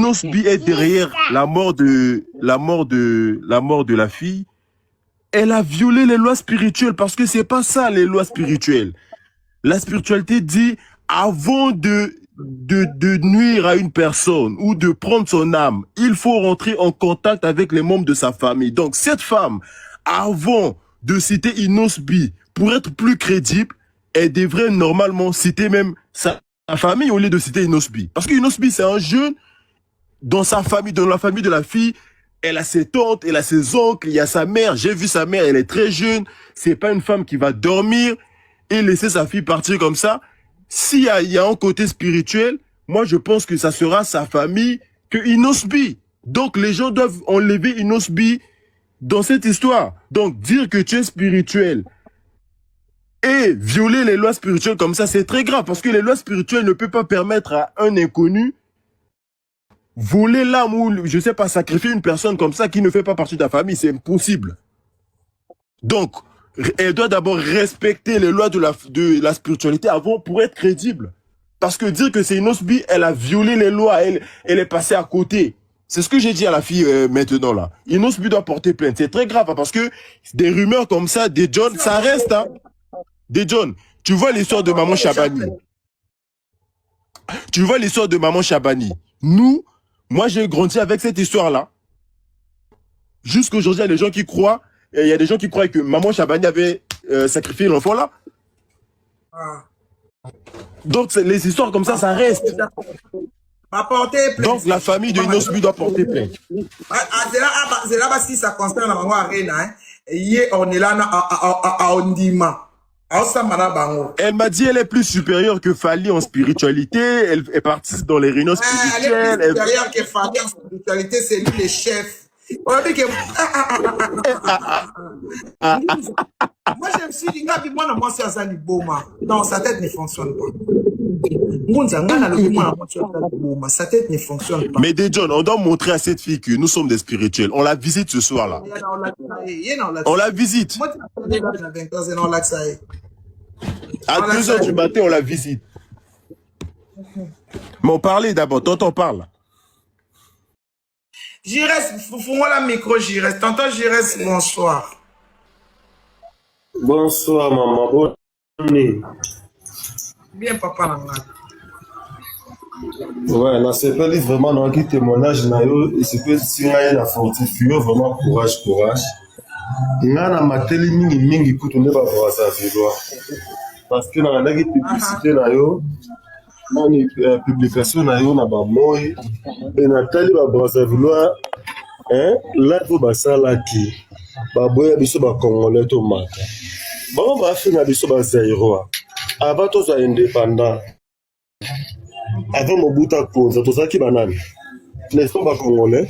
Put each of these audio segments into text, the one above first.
Inosbi est derrière la mort de la fille, elle a violé les lois spirituelles parce que c'est pas ça les lois spirituelles. La spiritualité dit avant de nuire à une personne ou de prendre son âme, il faut rentrer en contact avec les membres de sa famille. Donc cette femme, avant de citer Inosbi, pour être plus crédible, elle devrait normalement citer même sa famille au lieu de citer Inosbi. Parce que Inosbi, c'est un jeune, dans sa famille, dans la famille de la fille, elle a ses tantes, elle a ses oncles, il y a sa mère. J'ai vu sa mère, elle est très jeune. C'est pas une femme qui va dormir et laisser sa fille partir comme ça. S'il y a un côté spirituel, moi je pense que ça sera sa famille que Inosbi. Donc les gens doivent enlever Inosbi dans cette histoire. Donc dire que tu es spirituel et violer les lois spirituelles comme ça, c'est très grave parce que les lois spirituelles ne peuvent pas permettre à un inconnu voler l'âme ou, je sais pas, sacrifier une personne comme ça qui ne fait pas partie de ta famille. C'est impossible. Donc, elle doit d'abord respecter les lois de la spiritualité avant pour être crédible. Parce que dire que c'est Inosbi, elle a violé les lois, elle est passée à côté. C'est ce que j'ai dit à la fille maintenant là. Inosbi doit porter plainte. C'est très grave hein, parce que des rumeurs comme ça, des John, ça reste. Hein. Des John, tu vois l'histoire de Maman Chabani. Tu vois l'histoire de Maman Chabani. Nous, moi j'ai grandi avec cette histoire-là. Jusqu'aujourd'hui, il y a des gens qui croient. Il y a des gens qui croient que Maman Chabani avait sacrifié l'enfant là. Ah. Donc les histoires comme ça, ça reste. Donc la famille de Inosbi doit porter plainte. C'est là parce que ça concerne la maman Arena. On est là à Ondima. Elle m'a dit qu'elle est plus supérieure que Fali en spiritualité. Elle est partie dans les réunions spirituelles. Elle est plus supérieure que Fali en spiritualité. C'est lui le chef. On a dit que... Moi, je me suis dit, moi, c'est un Boma. Non, sa tête ne fonctionne pas. Sa tête ne fonctionne pas. Mais des John, on doit montrer à cette fille que nous sommes des spirituels. On la visite ce soir-là. On la visite. À 2h du matin, on la visite. Mais on parlait d'abord. Tonton parle. J'irai, fous-moi la micro, j'irai. Tonton, j'irai, bonsoir. Bonsoir, maman. Bonne nuit. Bien, papa. Ouais, là, c'est pas vraiment dans qui témoignage, et c'est que si on a fortifié, vraiment courage, courage. Il y a un matéli mingi pour tourner par voir sa vidéo. Parce que dans la publicité, dans une publication, on a ba moi et Nathalie ba Brazzaville, là il faut ça là qui, ba boya biso ba congolais to mata. Bon, on va faire na biso ba Zaïrois. Avant tous les indépendants, avant Mobutu Konza, tous ceux qui banane, ne sont pas congolais.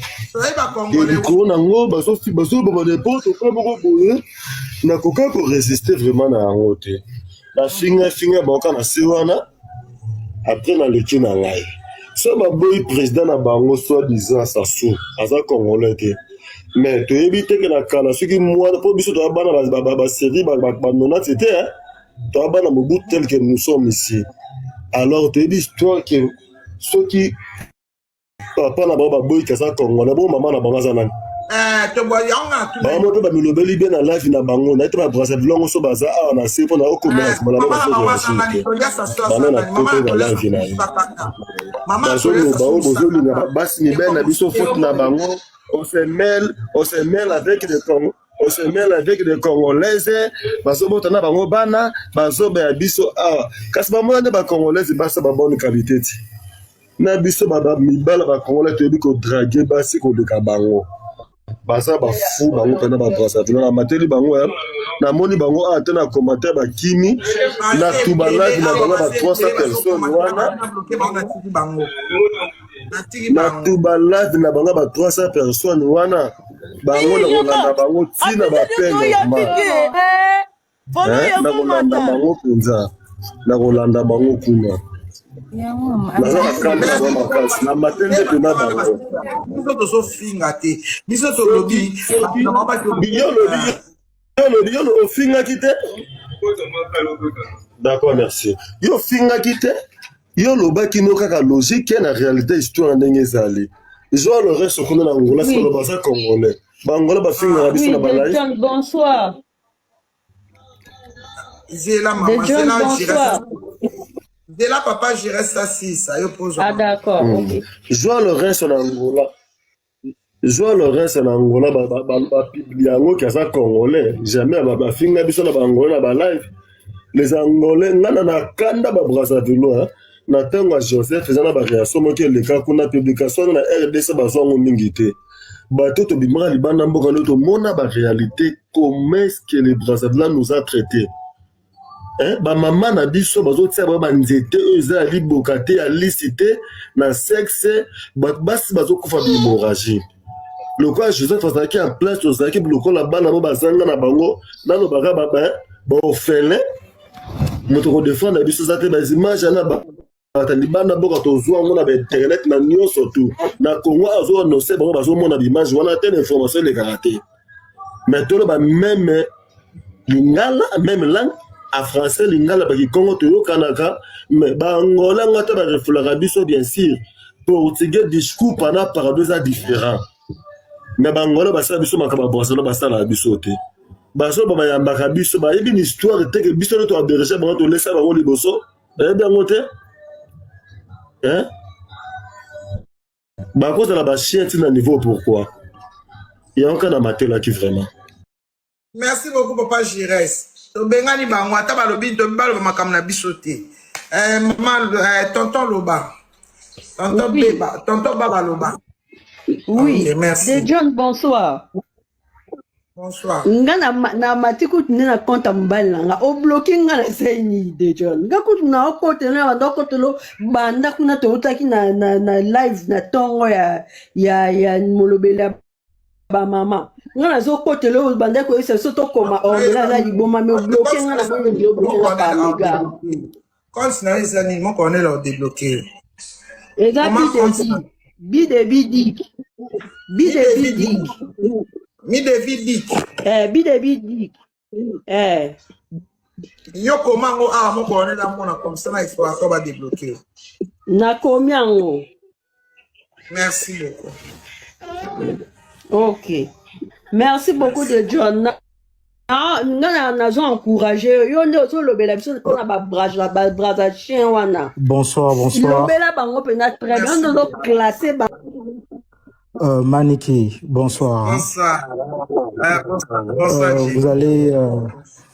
Et du coup, on a un baso de potes, on a coca pour résister vraiment à un côté. La finger, banca na siwana. Après, on a le kin à l'ail. Ça m'a boy président à Bango, soit disant ça sous, à ça congolais. Mais tu évites que la cana, ce qui moi, pour biso de la banane, série, non, c'était, tu as banane au bout tel que nous sommes ici. Alors, tu dis, toi, que ceux qui, papa n'a pas boy, que ça congolais, bon, maman n'a pas ça. Tu vois, il y a un maman, tu vas me lever bien à life na Bango, n'a pas brassé de l'angle sur bazar, on a c'est pour la commerce, maman, on se mêle avec des Congolais. On se mêle avec des Congolaises, parce que on a bango bana, bazo ba biso ah, kasi ba mwana ba Congolaises ba sa ba bonne qualité. Na biso ba mibala ba Congolais te bi ko draguer ba si ko de kabango. Basa ba fou bango pena ba drosa. Na mateli bango na moni bango a tena commentaire ba kimi na tubala na bango ba 300 personnes wana. Na tubala na bango ba 300 personnes wana. Bango na kolanda bango tina ba pena ma na kolanda bango penza na kolanda bango kuna na kamera ba makasi na matende pena bango biso tozo finga te biso to lobi yo lo finga kite. D'accord, merci. Yo finga kite yo lobaki no kaka logique na réalité histoire ndenge ezali joa le reste okona na Angola c'est le basa congolais bangola bafinga biso na balai John, bonsoir. Zela De maman, John, bonsoir. Zela papa, je reste assis, ça y pose. Ah d'accord, ok. joa le reste na Angola joa le reste na Angola babibli yango kaza congolais jamais bafinga biso na bangola na balive les angolais ngana na kanda ba Brazzaville na tango Joseph ezana ba réaction moki eleka kuna publication na RDC bazwango mingi te bato to bimara libanda mboka no to mona ba réalité comment est-ce que les Brazzaville nous a traités ba mama na biso bazo tia ba nzete eza liboka te ya licité na sexe basi bazo kufa bimoragie le quoi Joseph azaki en place ozaki lokola bana bo bazanga na bango nano baka ba ofele moto ko défendre biso za te ba image na ba talibana boka to zo ngona ba internet na nyonso tout na Congo azo no se bango bazo mona image wana te information le karaté mais to ba même lingala même langue à français lingala ba ki Congo to yo kanaka mais ba ngola ngata ba reflera biso bien sûr portugais discours pendant par deux ans différents mais ba ngola ba sa biso makaba bossa ba sa la biso te baso ba yambaka biso ba yebi ni histoire te que biso to aberger ba to laisser ba ngoli boso ba bien ngote hein ba cause la ba chien tina niveau pourquoi il y a encore dans ma tête là qui vraiment Merci beaucoup papa Jires. To bengani bango ata balobi to balo makam na biso te. Maman tonton Loba. Tonton Beba, tonton Baba Loba. Oui, okay, merci. De John, bonsoir. Bonsoir. Nga na matiku na konta mbali nga o blocking nga na seni De John. Nga kutu na okote na wanda okote lo banda kuna to utaki na live na tongo ya molobela ba mama. Nga na zo kote lo banda ko esa soto koma ongela na liboma me blocking nga na bongo dio blocking pa mega. Quand c'est na ezani mon connaît là débloquer. Ega Bidebidik. Bidebidik. Yo comment mon connaît là mon comme ça là il faut encore débloquer. Na combien? Merci beaucoup. Ok. Merci beaucoup de John. Encouragé. Bonsoir, bonsoir. Maniki, bonsoir. Bonsoir.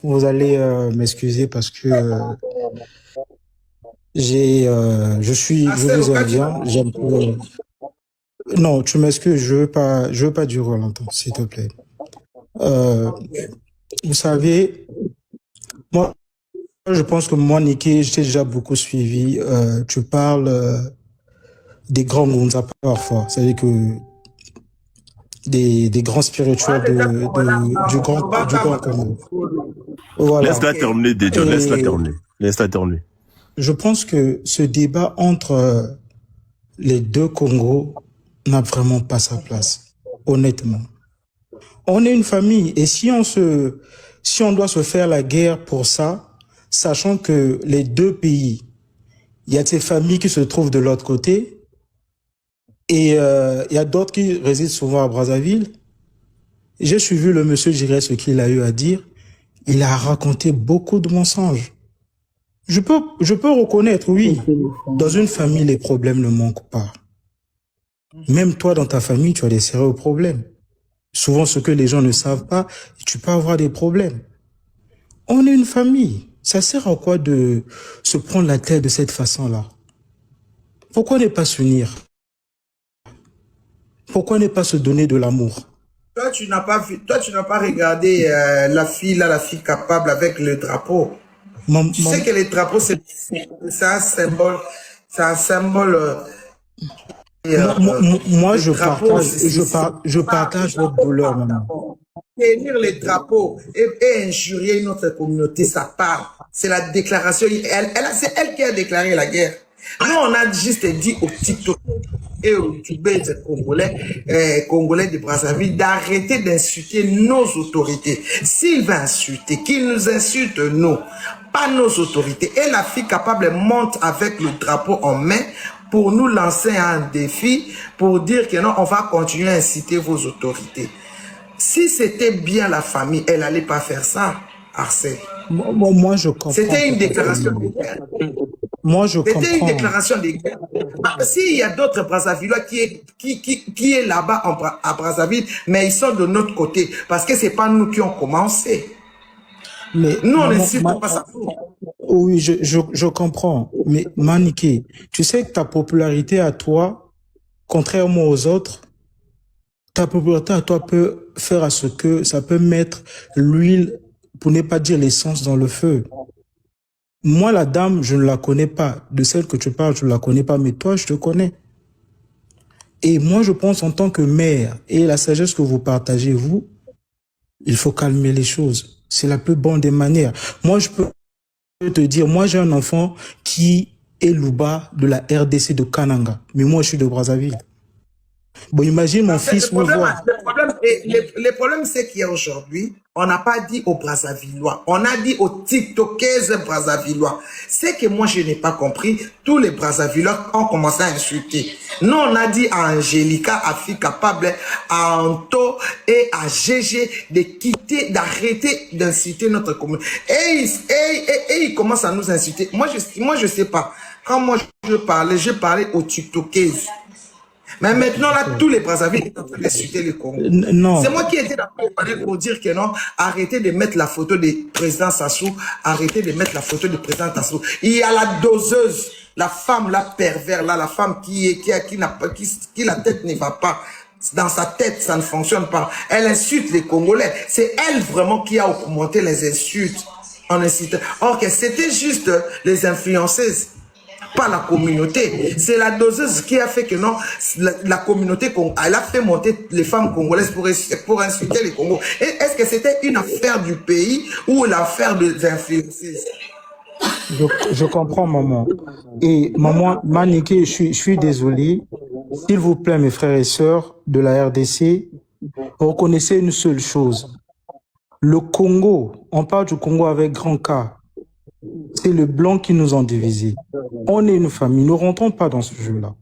Vous allez m'excuser parce que je vous aime bien. J'aime plus. Non, tu m'excuses, je veux pas durer longtemps, s'il te plaît. Vous savez, moi, je pense que moi, Niki, j'ai déjà beaucoup suivi. Tu parles des grands Gonza parfois, c'est-à-dire que des grands spirituels du grand Congo. Voilà. Laisse-la terminer, Dédion, laisse-la terminer. Je pense que ce débat entre les deux Congos n'a vraiment pas sa place, honnêtement. On est une famille et si on doit se faire la guerre pour ça, sachant que les deux pays, il y a ces familles qui se trouvent de l'autre côté et il y a d'autres qui résident souvent à Brazzaville. J'ai suivi le monsieur Jiré ce qu'il a eu à dire. Il a raconté beaucoup de mensonges. Je peux reconnaître, oui, dans une famille, les problèmes ne manquent pas. Même toi, dans ta famille, tu as des sérieux problèmes. Souvent, ce que les gens ne savent pas, tu peux avoir des problèmes. On est une famille. Ça sert à quoi de se prendre la tête de cette façon-là? Pourquoi ne pas s'unir? Pourquoi ne pas se donner de l'amour? Toi, tu n'as pas regardé la fille capable avec le drapeau. Tu sais que le drapeau, c'est un symbole. C'est un symbole. Moi, je partage votre douleur, maman. Tenir les drapeaux et injurier notre communauté, ça part. C'est la déclaration. C'est elle qui a déclaré la guerre. Nous, on a juste dit aux TikTok et aux YouTubers congolais de Brazzaville d'arrêter d'insulter nos autorités. S'il va insulter, qu'il nous insulte nous. pas nos autorités. Et la fille capable monte avec le drapeau en main pour nous lancer un défi, pour dire que non, on va continuer à inciter vos autorités. Si c'était bien la famille, elle n'allait pas faire ça, Arcel. Moi, je comprends. C'était une déclaration de guerre. Moi, je comprends. C'était une déclaration de guerre. S'il y a d'autres Brazzavillois qui est là-bas à Brazzaville, mais ils sont de notre côté, parce que ce n'est pas nous qui ont commencé. Mais nous, on n'incite pas ça. Oui, je comprends. Mais Maniké, tu sais que ta popularité à toi, contrairement aux autres, ta popularité à toi peut faire à ce que ça peut mettre l'huile, pour ne pas dire l'essence dans le feu. Moi, la dame, je ne la connais pas. De celle que tu parles, je ne la connais pas, mais toi, je te connais. Et moi, je pense en tant que mère, et la sagesse que vous partagez, vous, il faut calmer les choses. C'est la plus bonne des manières. Moi, je peux te dire, moi, j'ai un enfant qui est Louba de la RDC de Kananga. Mais moi, je suis de Brazzaville. Bon, imagine mon fils me voir. Le problème, c'est qu'il y a aujourd'hui, on n'a pas dit aux Brazzavillois, on a dit aux TikTokers Brazzavillois. C'est que moi, je n'ai pas compris. Tous les Brazzavillois ont commencé à insulter. Nous, on a dit à Angélica, à Fille Capable, à Anto et à GG de quitter, d'arrêter d'insulter notre commune. Et ils commencent à nous insulter. Moi, je sais pas. Quand moi, je parlais aux TikTokers. Mais maintenant, là, tous les Brazzaville sont en train d'insulter le Congo. Non. C'est moi qui étais d'accord pour dire que non, arrêtez de mettre la photo du président Sassou, arrêtez de mettre la photo du président Sassou. Il y a la doseuse, la femme, la pervers, là, la femme qui la tête ne va pas. Dans sa tête, ça ne fonctionne pas. Elle insulte les Congolais. C'est elle vraiment qui a augmenté les insultes en incitant. Or que c'était juste les influenceuses. Pas la communauté. C'est la doseuse qui a fait que non, la communauté, elle a fait monter les femmes congolaises pour insulter les Congos. Est-ce que c'était une affaire du pays ou l'affaire des influenceuses? Je comprends, maman. Et maman, Maniké, je suis désolé. S'il vous plaît, mes frères et sœurs de la RDC, reconnaissez une seule chose. Le Congo, on parle du Congo avec grand K. C'est le blanc qui nous ont divisés. On est une famille, ne rentrons pas dans ce jeu-là.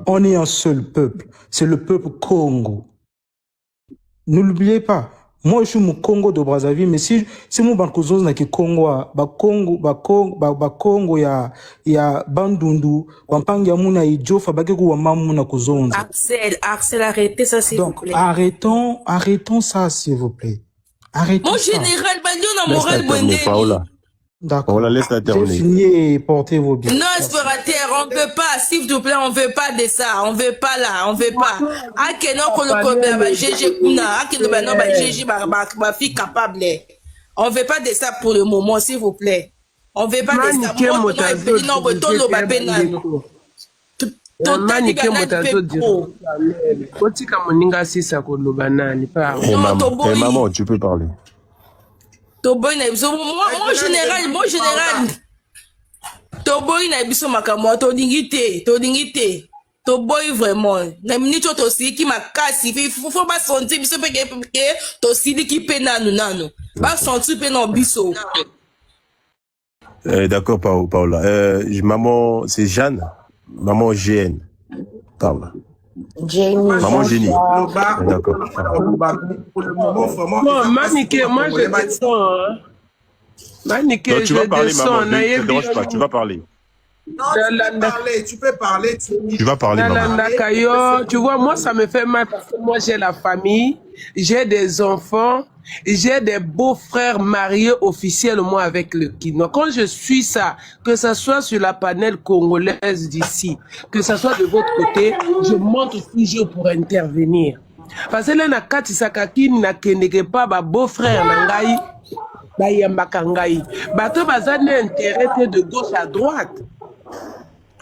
On est un seul peuple, c'est le peuple Congo. Ne l'oubliez pas. Moi, je suis mon Congo de Brazzaville, mais si mon bankozos n'a que Congo, Congo ya Bandundu, Wampanga muna ijofa bakeku wamamuna kozonza. Axel, arrêtez ça s'il vous plaît. Donc, arrêtons ça s'il vous plaît. Arrêtons Mon ça. général, Bandion a moral Bondé. D'accord. On la laisse la terminer. J'ai fini et portez vos biens. Non, explorateur, on ne veut pas, s'il vous plaît, on ne veut pas de ça, on ne veut pas là, on ne veut pas. Akeno Koloko, GG Kuna, Akeno Bano, GG, ma fille capable. On ne veut pas de ça pour le moment, s'il vous plaît. On ne veut pas de ça. Moi, non, Tolo Babenano. Manike motazo dire. Kotika moninga sisa koloba nani pa. Maman, tu peux parler. Moi général. Toboy na biso makamwa to dingité. Toboy vraiment. Na minute to si ki makasi, faut pas sentir biso pe to sili ki pe nanu. Ba sentir pe no biso. D'accord, Paola. Maman, c'est Jeanne. Maman GN. Parle. Maman Génie. D'accord. Pour le moment, vraiment. Bon, Maniké, moi je descends. Maniké, non, tu vas parler, maman. Ne te dérange pas, tu vas parler. Non, tu peux parler. Tu vas parler, maman. Tu vois, moi, ça me fait mal parce que moi, j'ai la famille, j'ai des enfants, j'ai des beaux-frères mariés officiellement avec le Kino. Quand je suis ça, que ce soit sur la panel congolaise d'ici, que ce soit de votre côté, je monte toujours pour intervenir. Parce que là, na kati sakaki na keneke pas ba beau-frère nangai, ba yambaka ngai. Bato bazane intérêt de gauche à droite.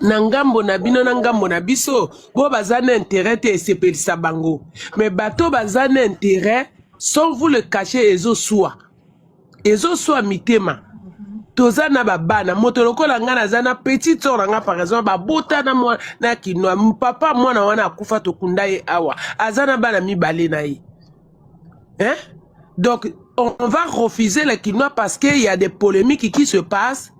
Nangambo na bino nangambo na biso, bo bazane intérêt et sepelisa bango. Mais bato bazane intérêt, sans vous le cacher, ezo soit mitema. Tozana babana, motoloko la ngana zana petit oranga par exemple, babota na moi na kinwa, papa mwana wana akufa to kundaye awa, azana bana mi bale na yi. Hein? Donc, on va refuser les Kinois parce qu'il y a des polémiques qui se passent.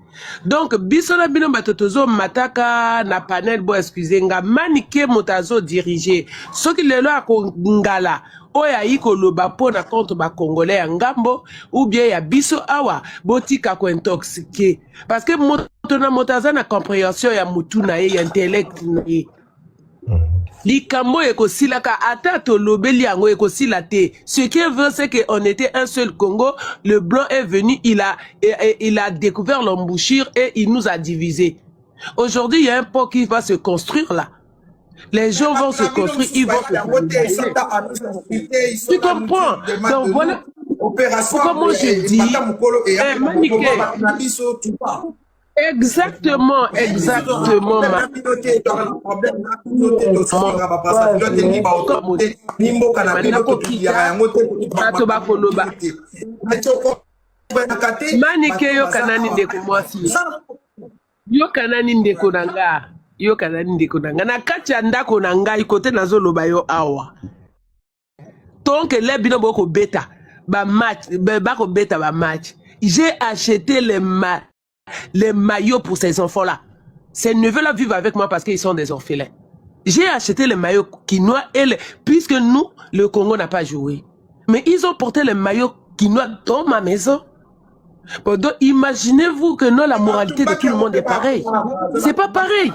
Donc, bisola bino batotozo mataka na panel bo excusez nga manike motazo diriger. Ce qui le loi ngala oya iko loba pona contre ba congolais ya ngambo ou bien ya biso awa botika ko intoxiqué parce que motona motaza na compréhension ya mutu na ye intellect na ye. Likambo ekosilaka ata to lobeli yango ekosila te. Ce qui est vrai c'est qu'on était un seul Congo, le blanc est venu, il a découvert l'embouchure et il nous a divisés. Aujourd'hui, il y a un pont qui va se construire là. Les gens vont se construire, ils vont se... Tu comprends? Donc voilà pourquoi moi je dis exactement, exactement. Manike yo kanani ndeko mwasi. Yo kanani ndeko nanga. Yo kanani ndeko nanga. Na kati ya ndako na ngai kote nazo loba yo awa. Tonke le bino boko beta ba match, bako beta ba match. J'ai acheté les maillots pour ces enfants-là. Ces neveux-là vivent avec moi parce qu'ils sont des orphelins. J'ai acheté les maillots quinois puisque nous, le Congo n'a pas joué. Mais ils ont porté les maillots quinois dans ma maison. Donc, imaginez-vous que non, la moralité de tout le monde est pareille. C'est pas pareil.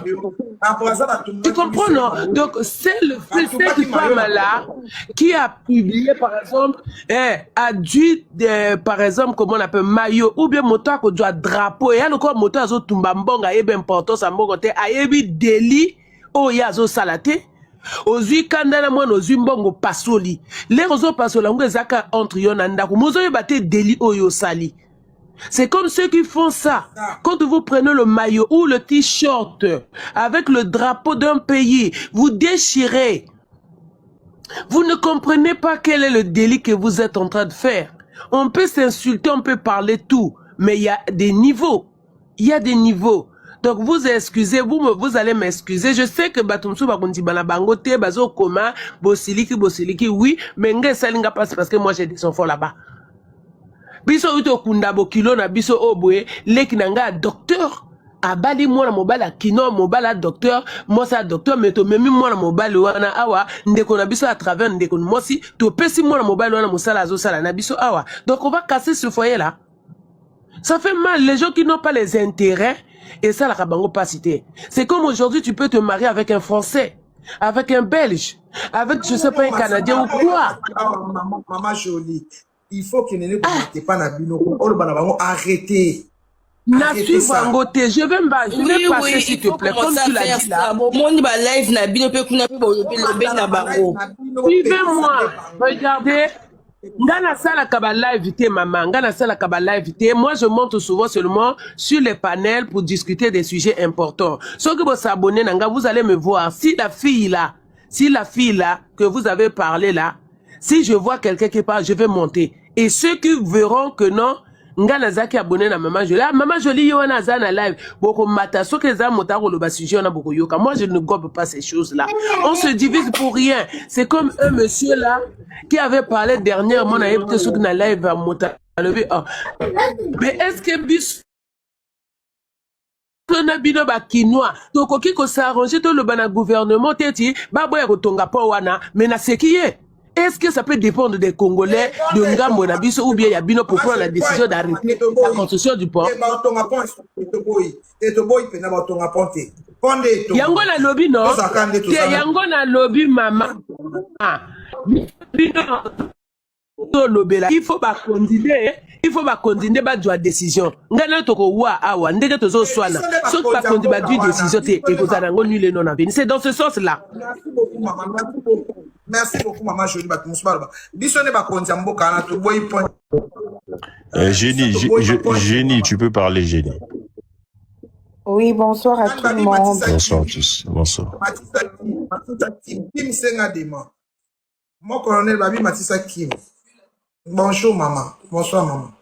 Tu comprends, non? Donc, c'est le fait cette femme-là qui a publié, par exemple, a dû, par exemple, comment on appelle, maillot, ou bien moto à doit drapeau, et alors quoi, moto à zo tumbambong, a yebe importance à mon côté, a yebi délit, oh, ya zo salate. Ozui kandana mwana ozui mbongo pasoli. Les ozo pasoli, on zaka entre yon andaku. Mozo yebate délit oyo sali. C'est comme ceux qui font ça. Quand vous prenez le maillot ou le t-shirt avec le drapeau d'un pays, vous déchirez. Vous ne comprenez pas quel est le délit que vous êtes en train de faire. On peut s'insulter, on peut parler tout, mais il y a des niveaux. Il y a des niveaux. Donc vous excusez, vous allez m'excuser. Je sais que Batumsu Bakunti Banabangote, Bazo Koma, Bosiliki, oui, mais Nge Salinga passe parce que moi j'ai des enfants là-bas. Biso uto kundabo kilo na biso obwe leki nanga docteur abali mwana mobala kino mobala docteur mosa docteur meto memi mwana mobali wana awa ndeko na biso à travers ndeko mosi to pesi mwana mobali wana mosala zo sala na biso awa. Donc on va casser ce foyer là. Ça fait mal les gens qui n'ont pas les intérêts et ça la kabango pas cité. C'est comme aujourd'hui tu peux te marier avec un Français, avec un Belge, avec je sais pas un Canadien ou quoi. Maman jolie. Il faut que ne pas nabino. Arrêtez. Arrêtez ça. Je vais passer s'il te plaît. Comme tu l'as dit là. Suivez-moi. Regardez. Ngana sala kaba live te maman. Ngana sala kaba live te. Moi je monte souvent seulement sur les panels pour discuter des sujets importants. Ceux qui vont s'abonner, vous allez me voir. Si la fille là que vous avez parlé là, si je vois quelqu'un qui parle, je vais monter. Et ceux qui verront que non, Ngana qui abonné na Maman Jolie. Ah, Maman Jolie, yo na zana live. Boko mata, so que za motaro le basuji, on a beaucoup yoka. Moi, je ne gobe pas ces choses-là. On se divise pour rien. C'est comme un monsieur là, qui avait parlé dernièrement, na yebte so que na live à mota. Mais est-ce que bis na bino ba kinois to koki ko s'arranger to le bana gouvernement teti ba boya ko tonga pa wana mais na sekiye. Est-ce que ça peut dépendre des Congolais de Ngambo Nabiso ou bien il y a bino pour prendre la décision d'arrêter la construction du pont? Yango na lobby non? Yango na lobby maman. Il faut pas continuer. Il faut pas continuer ba droit décision. Ngana toko wa awa ndeke tozo swana. Sauf pas continuer ba droit décision te ekozanango nul non avenir. C'est dans ce sens là. Merci beaucoup maman. Merci beaucoup maman Jolie Batumsbarba. Bisone ba konza mboka na to boy point. Génie, tu peux parler Génie. Oui, bonsoir à tout le monde. Bonsoir tous. Bonsoir. Kim Senga Dema. Mon colonel Babi Matissa Kim. Bonjour maman. Bonsoir maman.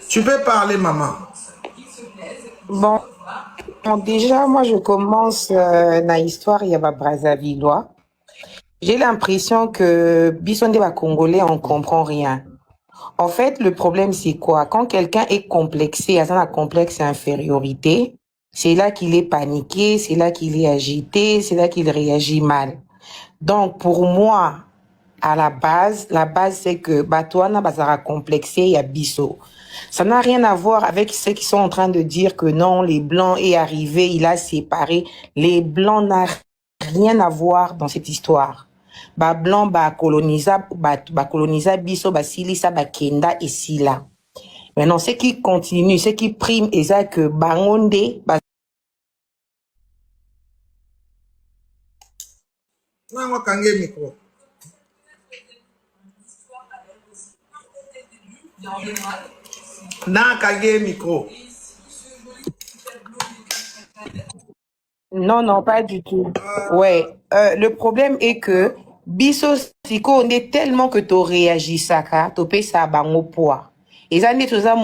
Tu peux parler maman. Bon, déjà moi je commence na histoire il y a ba Brazzavillois. J'ai l'impression que Bisonde va Congolais on comprend rien. En fait, le problème, c'est quoi? Quand quelqu'un est complexé, à un complexe d'infériorité, c'est là qu'il est paniqué, c'est là qu'il est agité, c'est là qu'il réagit mal. Donc, pour moi, à la base c'est que Batouana Bazara complexé, il y a Bisso. Ça n'a rien à voir avec ceux qui sont en train de dire que non, les Blancs est arrivé, il a séparé. Les Blancs n'ont rien à voir dans cette histoire. Ba Blanc, ba colonisa Bisso, ba Silisa, ba Kenda et Sila. Maintenant, ce qui continue, ce qui prime, et ça que Bangonde, Non, kange micro. Non, kange micro. Non, pas du tout. Ouais, le problème est que Bisso Siko, on est tellement que tu réagis ça, tu payes ça à bango poids. Et ça n'est tout ça,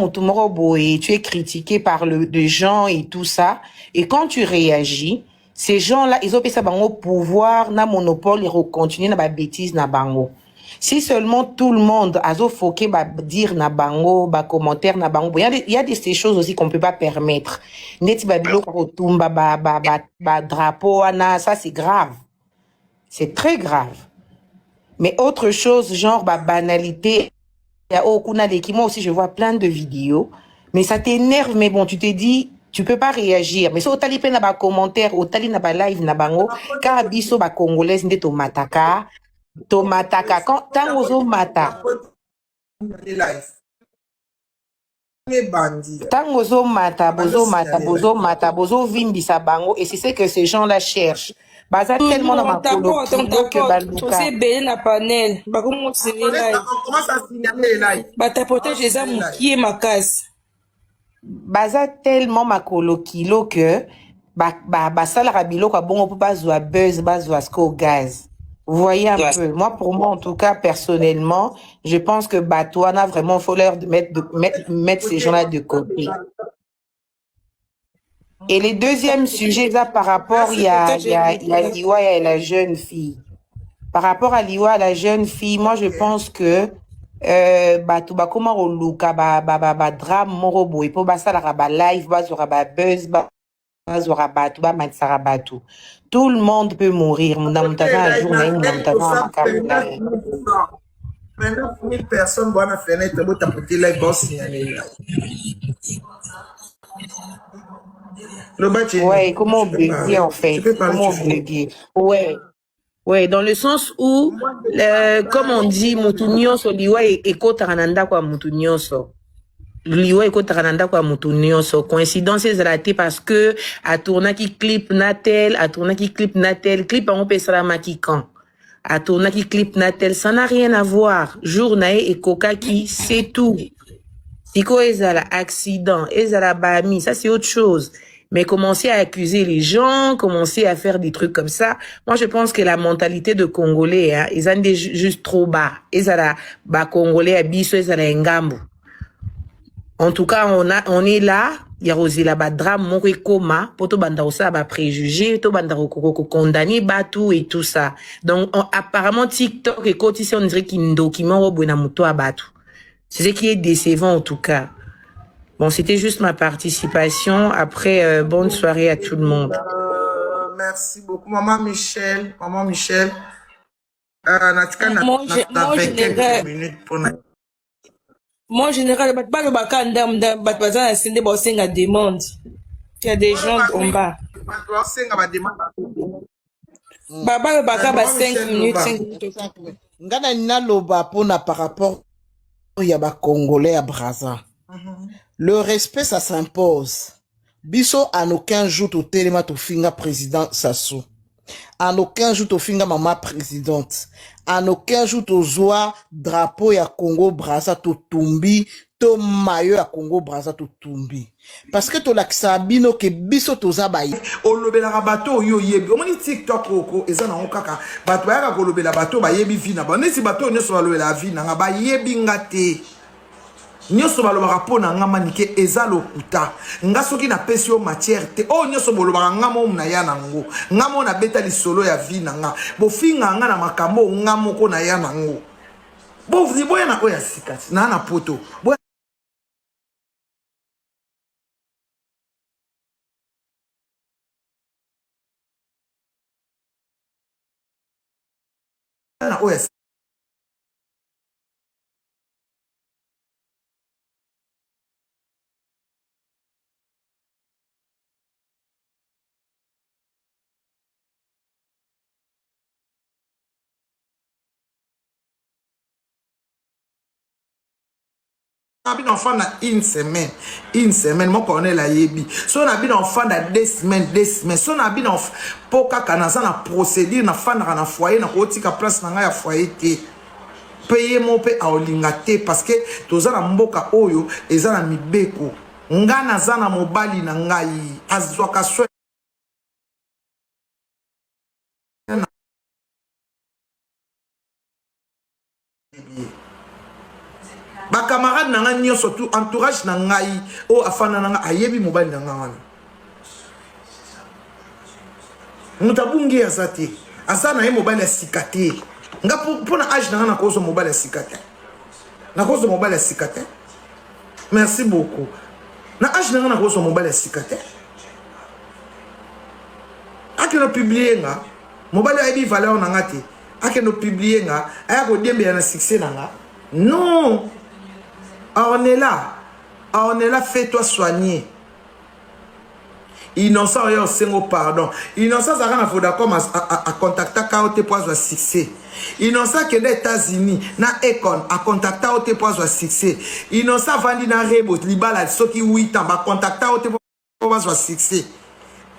et tu es critiqué par les gens et tout ça. Et quand tu réagis, ces gens-là, ils ont payé ça bango pouvoir, na monopole, ils continuent na ba bêtise na bango. Si seulement tout le monde a foqué ba dire na bango, ba commentaire na bango, il y a ces choses aussi qu'on peut pas permettre. Net ba bilo kotumba ba drapeau ana, ça c'est grave. C'est très grave. Mais autre chose, genre ba banalité, moi aussi je vois plein de vidéos, mais ça t'énerve, mais bon, tu te dis, tu peux pas réagir. Mais si au tali pe na ba commentaire, au tali na ba live na bango, car biso ba congolaise nde to mataka. Tomataka quand tango zo mata tango zo mata bozo vimbisa bango et c'est ce que ces gens là cherchent baza tellement dans ma colo que baluka c'est belé na panel ba comment c'est live comment ça signaler live ba tapotage les amis qui est ma casse baza tellement ma colo kilo que ba sala rabilo kwa bongo pour bazwa buzz bazwa sko gaz. Vous voyez un peu. Moi, pour moi, en tout cas, personnellement, je pense que Batouana, vraiment, il faut leur mettre ces gens-là de côté. Et le deuxième sujet, là, par rapport, il y a Liwa et la jeune fille. Par rapport à Liwa, la jeune fille, moi, je pense que Batouba, comment on look, drame, morobo, et pour ça, la live, ba buzz, tout le monde peut mourir. 29 personnes dans la fenêtre, vous tapez là, bon signaler. Ouais, comment bugger en fait? Comment bugger? Ouais, dans le sens où, comme on dit, Moutounioso, liwa et kotarananda kwa Moutounioso. Liwa eko tarananda kwa mutu nyonso. Coïncidence ezalate parce que a tourna qui clip natel, clip en pe salama ki kan. A tourna qui clip natel, ça n'a rien à voir. Jour nae et coca qui, c'est tout. Siko ezala accident, ezala bami, ça c'est autre chose. Mais commencer à accuser les gens, commencer à faire des trucs comme ça, moi je pense que la mentalité de Congolais, hein, ils ont juste trop bas. Ezala ba Congolais abiso ezala ngambu. En tout cas, on est là, il y a aussi là-bas drame, mori coma, poto banda osa ba préjugé, to banda ko condamné, batou et tout ça. Donc, apparemment, TikTok et côté on dirait qu'il y a un document au na muto à batou. C'est ce qui est décevant en tout cas. Bon, c'était juste ma participation. Après, bonne soirée à tout le monde. Merci beaucoup, Maman Michel. Moi, moi, en général, pas le bakanda, il y a des gens en bas. Baba le baka ba 5 minutes, 5 minutes. Ngana nina loba pona par rapport ya ba Congolais à Brazza. Le respect, ça s'impose. Biso, en aucun jour, au téléma, au finga président Sassou. En aucun jour, au finga maman présidente. En aucun jour, au joie drapeau ya Congo Brazza, to tumbi, to maillot ya Congo Brazza, to tumbi. Parce que to laksabino ke biso to zabayi. O lobela bateau yo yebi. O moni TikTok oko ezana okaka. Bato ya ko lobela bateau ba yebi vina. Ba nesi bateau nyoso ba lobela vina ba yebi ngate. Nyoso balobaka pona nga manike eza lokuta nga soki na pesi yo matière te o nyoso bolobaka nga mo na ya nango nga mo na beta lisolo ya vie na nga bofinga nga na makambo nga moko na ya nango Bon, vous dites, bon, il y a un sikati, na poto. Bon, on a bien enfant dans une semaine, moi connais la yebi. Si on a bien enfant dans 2 semaines, si on a bien enfant, pour qu'à na procédure, na fan na foyer, na kotika place na ya foyer te. Payer mon pe a olingate parce que toza na mboka oyo eza na mibeko. Nga na zana mobali na ngai azwaka swe. Ba camarade na nga nyo surtout entourage na ngai o afana na nga ayebi mobali na nga wana. Mutabungi azate. Asa na ye mobali ya sikate. Nga pona âge na nga na kozo mobali ya sikate. Na kozo mobali ya sikate. Merci beaucoup. Na âge na nga na kozo mobali ya sikate. Ake no publier nga mobali ayebi valeur na nga te. Ake no publier nga aya ko dembe ya na succès na nga. Non. On est là. On est là, fais-toi soigner. Innocent, il y a un pardon. Innocent, ça va faire d'accord à contacter KOT pour avoir succès. Innocent, qui est des États-Unis, na Econ, à contacter KOT pour avoir succès. Innocent, vandi na Rebo, Libala, ceux qui 8 ans, à contacter KOT pour avoir succès.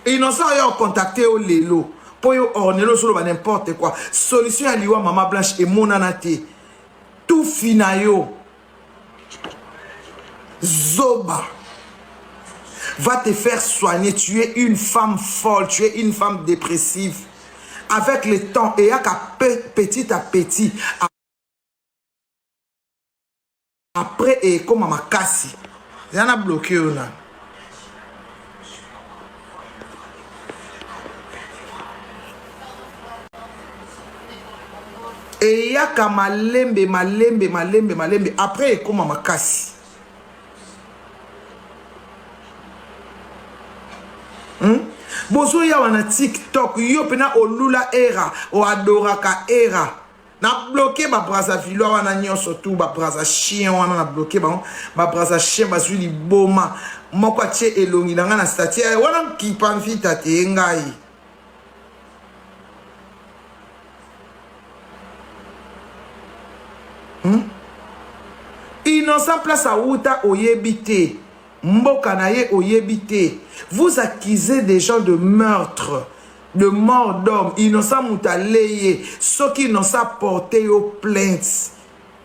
Innocent, il y a contacté au Lelo. Pour yo ornelo sur n'importe quoi. Solution à l'Iwa, Maman Blanche et Monanate. Tout finayo. Zoba va te faire soigner. Tu es une femme folle, tu es une femme dépressive. Avec le temps, et petit à petit, après, et comme ma casse, il y en a bloqué. Et il y a comme malembe, après, et comme ma casse. Bozo ya wana TikTok yo pena olula era o adoraka era na bloqué ba Brazzaville wana nyonso tout ba Brazza chien wana na bloqué ba Brazza chien ba zuli boma moko tie elongi na na statue wana ki panvita te ngai innocent place à uta oyebite mboka na ye oyebite. Vous accusez des gens de meurtre, de mort d'homme, innocent moutaleye, ceux qui n'ont pas porté aux plaintes.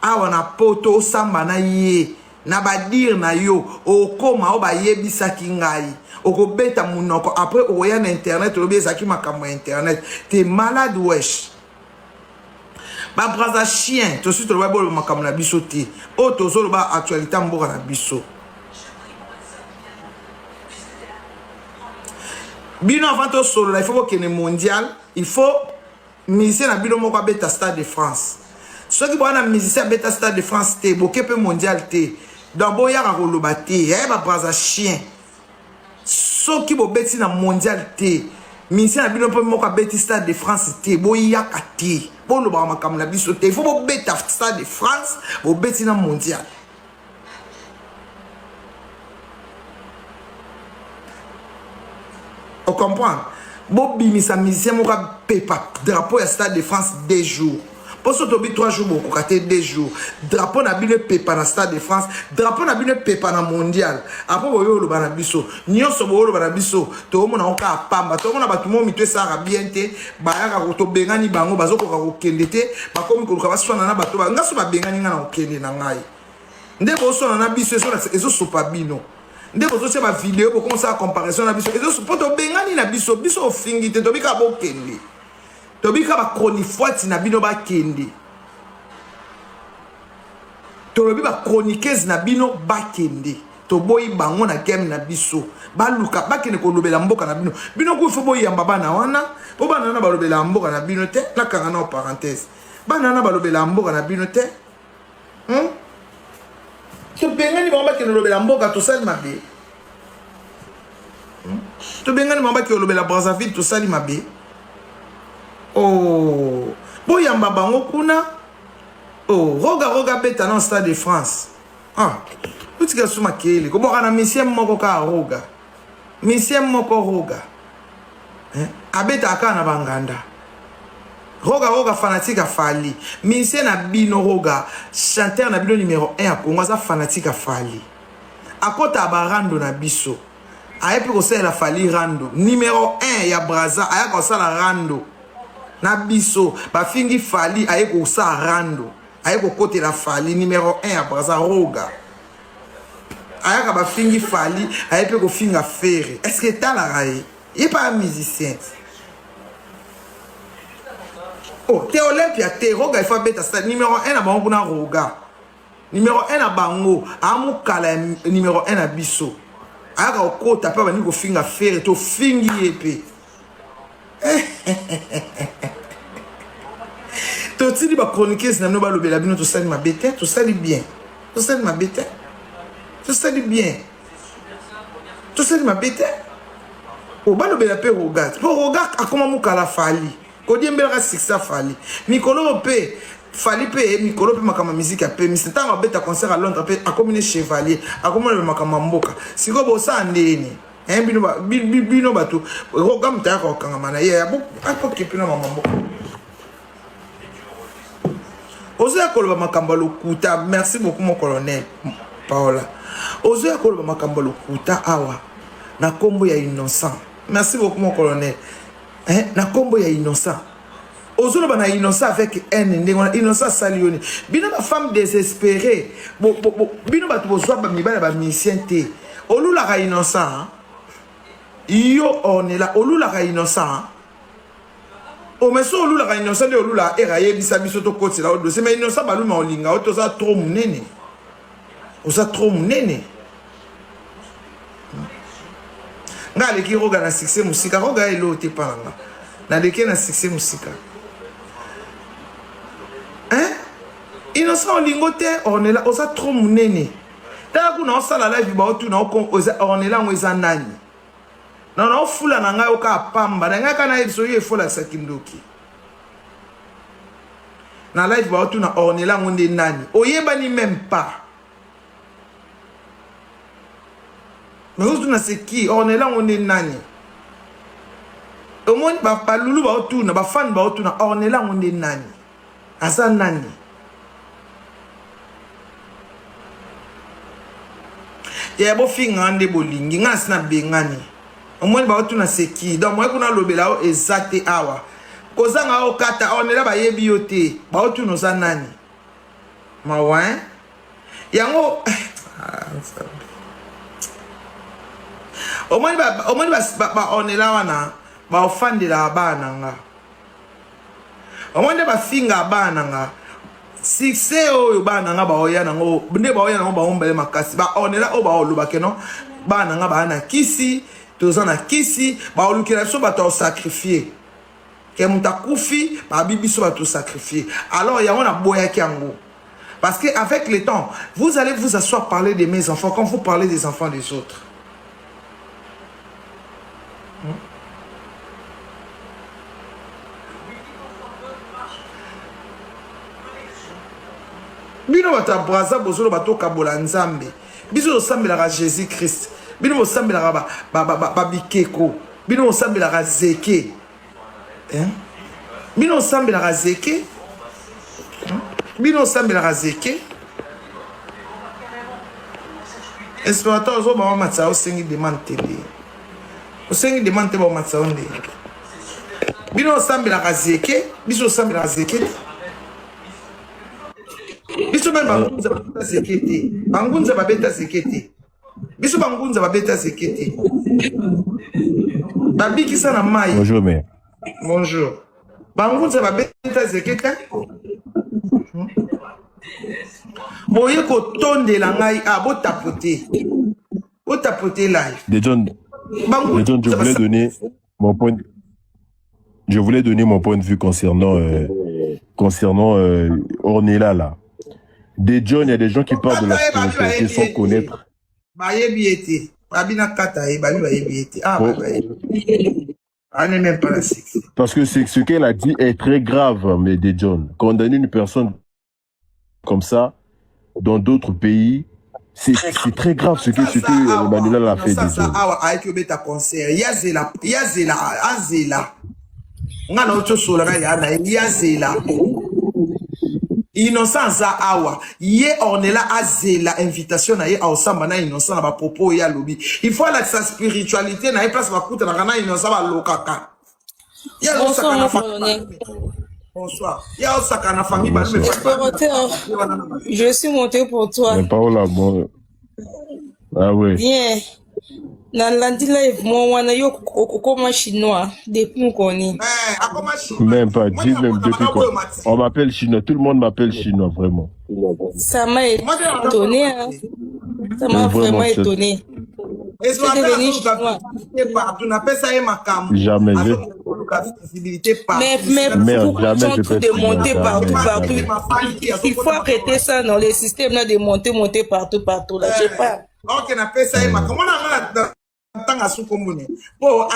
Ah, on a poto samba na ye, na ba dire na yo, o koma o ba yebisa kingai, o ko beta munoko, après o ya na internet, o beza ki makamo internet, t'es malade wesh. Ba Brazza chien, to suite le ba bolo makamo na biso te, o to zo ba actualité mboka na biso. Bino avant tout solo, il faut qu'il y ait mondial, il faut musicien à bino moko beta Stade de France. Ceux qui ont musicien beta Stade de France te, boké pe mondial te. Dans boya ka koloba te, ba Brazza chien. Ceux qui ont beti na mondial te, musicien à bino moko beta Stade de France te, boya ka te. Bon lo ba makam na biso te, il faut beta Stade de France, bo beti na mondial. On comprend. Bobi misa musicien moka pepa drapeau ya Stade de France 2 jours. Pour ce tobi 3 jours beaucoup katé 2 jours. Drapeau na bine pepa na Stade de France, drapeau na bine pepa na mondial. Après boyo lo bana biso, nyonso boyo lo bana biso, to mona oka pamba, to mona batu mo mitwe sara bien te, ba ya ko to bengani bango bazoko ka ko kende te, ba komi ko ka baswana na bato ba ngaso ba bengani nga na okende na ngai. Nde bo so na biso eso sopa bino. Nde bozo se ba vidéo pour commencer à comparaison na biso ezo poto bengani na biso biso fingi te tobika bo kende tobika ba chroniqueuse na bino ba kende tobi ba chroniqueuse na bino ba kende to boyi bango na game na biso ba luka ba kende ko lobela mboka na bino bino ko fo boyi yamba bana wana po bana na ba lobela mboka na bino te na kanga na parenthèse bana na ba lobela mboka na bino te tobengani bango bakende olobela mboka tosali mabe. Tobengani bango bakende olobela Brazzaville tosali mabe. Oh, boyamba bango kuna. Oh, roga beta dans Stade de France. Ah, utika suma kele. Koboka na misiem moko ka roga. Misiem moko roga. Abeta aka na banganda. Roga fanatique a Fali. Misien na bino roga. Chanteur na bino numéro 1 à Congo za fanatique a Fali. Akota abarando na biso. Ayepi kosala la Fali rando. Numéro 1 ya Braza aya kosala rando. Na biso ba fingi Fali aye kosala rando. Aye kote la Fali numéro 1 ya Braza roga. Aya ka ba fingi Fali ayepi ko finga Ferré. Est-ce que t'as la raie? Il est pas un musicien. Oh, t'es Olympia, t'es Roga, il faut bêta. Numéro 1 à Bango na Roga. Numéro 1 à Bango. Amou Kala numéro 1 à Bisso. Aka oko tapé bani ko finga faire to fingi épée. To tili ba chroniquer na no ba lobela bino to sali ma bête, to sali bien. To sali ma bête. To sali bien. To sali ma bête. O ba lobela pe Roga. Po Roga akoma mu Kala Fali. Kodi mbela siksa Fali. Mikolo pe Fali pe mikolo pe makama musique a pe misita ma beta concert à Londres pe akomine chevalier akomone makama mboka. Siko bosa ndeni. Bino batu Roga mta ko kanga mana ye abo akokipina mama mboka. Ozoya koloba makamba lokuta. Merci beaucoup mon colonel Paola. Ozoya koloba makamba lokuta awa na kombo ya innocent. Merci beaucoup mon colonel. Na kombo ya innocent. Ozolo bana innocent avec un innocent salioni. Bino ba femme désespérée. Bino ba to ba mibala ba misiente. Olula ka innocent. Yo on est là olula ka innocent. O meso olula ka innocent de olula era yebisa biso to koti la odo. C'est mais innocent ba luma olinga o to za trop munene. O za trop munene. Nga leki roga na succès musika roga elo te palanga na leki na succès musika innocent olingo te on est là oza trop munene ta ku na osala live ba otu na on est là ngweza nani na ofula na ngai oka pamba na ngai kana ebiso ye fola sakindoki na live ba otu na on est là ngonde nani oyeba ni même pas. Mais où est-ce qui on est là on est nani au moins ba lulu ba otuna ba fan ba otuna on est là on est nani asa nani ya bo finga ande bolingi ngas na bengani au moins ba otuna c'est qui donc moi kuna lobela o exact awa kozanga o kata on est là ba yebi yote ba otuna za nani mawa yango au moins on est là wana ba ofandi la bana nga au moins ba finga bana nga succès oyo bana nga ba oya nango nde ba oya nango ba ombele makasi ba on est là o ba oluba keno bana nga ba na kisi tozana kisi ba olukela so ba to sacrifier ke mutakufi ba bibiso ba to sacrifier alors ya wana boya kiango parce que avec le temps vous allez vous asseoir parler de mes enfants quand vous parlez des enfants des autres. Bino bata braza bozolo bato kabola nzambe. Biso osambela ka Jésus Christ. Bino osambela ka ba bikeko. Bino osambela ka zeke. Bino osambela ka zeke. Bino osambela ka zeke. Esperateur zo ba matsa osengi demande télé. Osengi demande te ba matsa onde. Bino osambela ka zeke, biso osambela ka zeke. Biso même bangunza babeta sekete. Bangunza babeta sekete. Biso bangunza babeta sekete. Babiki sana mai. Bonjour mais. Bonjour. Bangunza babeta sekete. Boye ko tonde la ngai a bo tapoter. Bo tapoter live. De John, je voulais donner mon point de vue concernant Ornella là. Des John, il y a des gens qui parlent de la spiritualité sans connaître. Parce que ce qu'elle a dit est très grave, mais des John. Condamner une personne comme ça dans d'autres pays, c'est très grave ce que Emmanuel a fait. Innocent za awa ye ornela azela invitation na ye ausamba na innocent na ba propos ya lobi il faut la sa spiritualité na ye place ba kuta na kana innocent ba lokaka ya osaka na famille. Bonsoir. Ya osaka na famille ba je suis monté pour toi. Mais pas là bon. Ah oui. Bien. Na lundi live moi wana yo kokoma chinois depuis mon connaît. Même pas, dis même depuis quoi. On m'appelle chinois, tout le monde m'appelle chinois vraiment. Ça m'a étonné hein. Ça m'a vraiment étonné. Jamais. Mais merde, jamais je peux de monter partout. Il faut arrêter ça dans les systèmes là de monter partout là. Je sais pas. Ok, na pesa ema. Comment on a tanga sukomune? Bon, on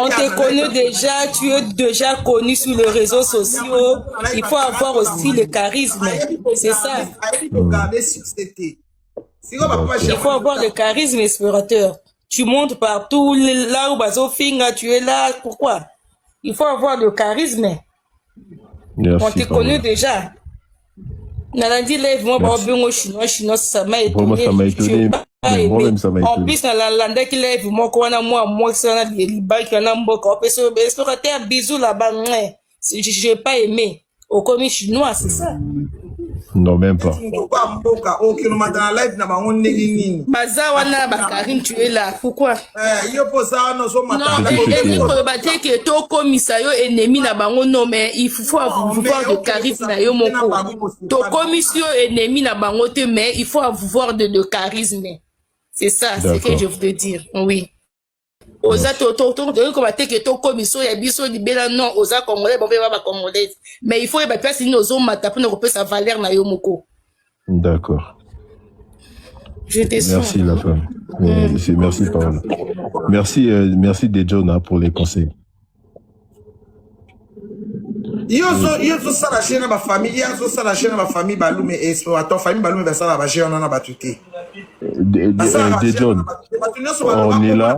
te connaît déjà, tu es déjà connu sur les réseaux sociaux. Il faut avoir aussi le charisme. C'est ça. Il faut avoir le charisme explorateur. Tu montes partout, là où Bazofinga, tu es là. Pourquoi? Il faut avoir le charisme. Merci, on te connaît déjà. Nalandi lève moi chinois ça m'a étonné. Vraiment ça m'a étonné. Moi-même ça m'a étonné. En plus dans la lande qui lève moi ça na liba qui na mboka explorateur bisous là-bas. J'ai pas aimé. Au commis chinois c'est ça. Non, même pas. Baza wana Bakarim, tu es là. Pourquoi? Non, mais que to komisa yo ennemi na bango non mais il faut avoir de charisme na yo moko. To komisio ennemi na bango te mais il faut avoir de charisme. C'est ça, c'est ce que je voulais dire. Oui. Oza to combattre que to komisio ya biso libela non oza congolais bon va congolais mais il faut y place ni ozo mata pour ne pas sa valeur na yo moko. D'accord. Je te merci la femme. Merci Paola. Merci Dejona pour les conseils. Yo ça la chaîne ma famille, yo ça la chaîne ma famille Balume explorateur famille Balume va ça la bager on en a batuté. Dejon, on est là.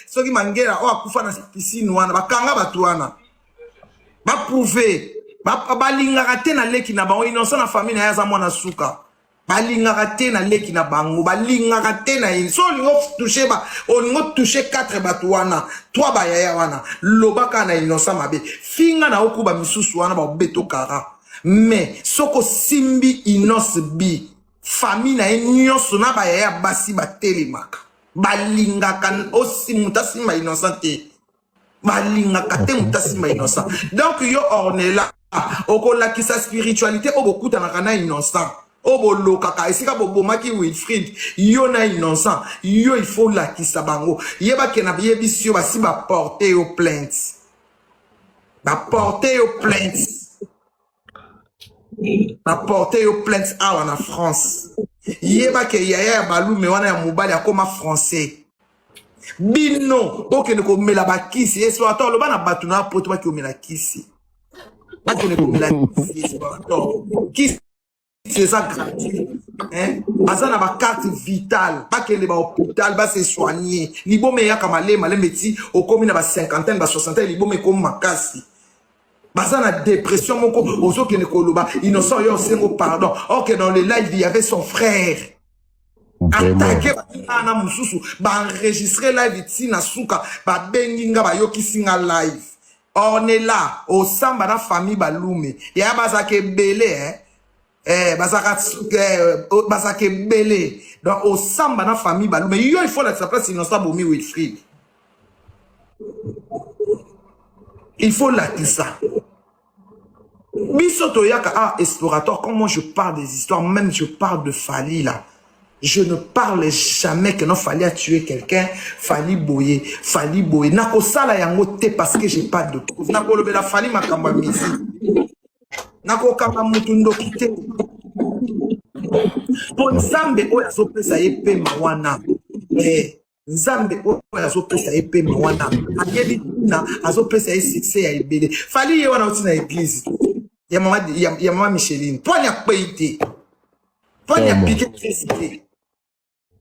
Soki mangera o akufa na piscine wana bakanga batu wana. Ba prouver ba lingaka te na leki na bango innocent na famille na yaza mwana suka. Ba lingaka te na leki na bango, ba lingaka te na il. So lingo toucher ba, on toucher 4 batu wana, 3 ba yaya wana. Lobaka na innocent mabe. Finga na okuba misusu wana ba beto kara. Mais soko simbi inos bi. Famille na nyonso na ba yaya basi ba telemaka. Ba lingaka aussi mutasi ma innocente. Balingaka te mutasi ma innocent. Donc yo orne là. Oko la ki sa spiritualité obo kuta na kana innocent. Obo lokaka esika bobo maki Wilfried yo na innocent. Yo il faut la ki sa bango. Yeba kena yebi sio basi ba porter au plainte. Ba porter au plainte. Ba porter au plainte en France. Yeba ke yaya balu me wana ya mobali akoma français. Bino, ok ne ko mela ba kisi eso ato lo bana batuna poto ba ki o mela kisi. Ok ne ko mela kisi eso ato. Kisi c'est ça gratuit. Hein? Azana ba carte vitale, pas que les ba hôpital ba se soigner. Libo me ya kamale meti o komi na ba 50 ba 60 libo me ko makasi. Bazana dépression moko ozo ke ne ko loba innocent yo sengo pardon. Ok dans le live il y avait son frère. Attaquer na mususu ba enregistrer live ici na suka ba benginga ba yokisinga live. On est là au samba na famille Balume. Ya bazake belé bazake belé. Donc au samba na famille Balume. Yo il faut la sa place innocent bomi Wilfried. Il faut la ça. Bisoto yaka explorateur comment je parle des histoires même je parle de Fali là. Je ne parle jamais que non fallait tuer quelqu'un, fallait boyer. Nako sala yango te parce que j'ai pas de preuve. Nako lobe la fallait makamba misi. Nako kamba mutundo kite. Pour Nzambe oyo azopesa ye pema wana. Nzambe oyo azopesa ye pema wana. Ayebi na azopesa ye succès ya ebele. Fallait ye wana oti na église. Ya mama Micheline. Ponya peite. Ponya piqué Christ.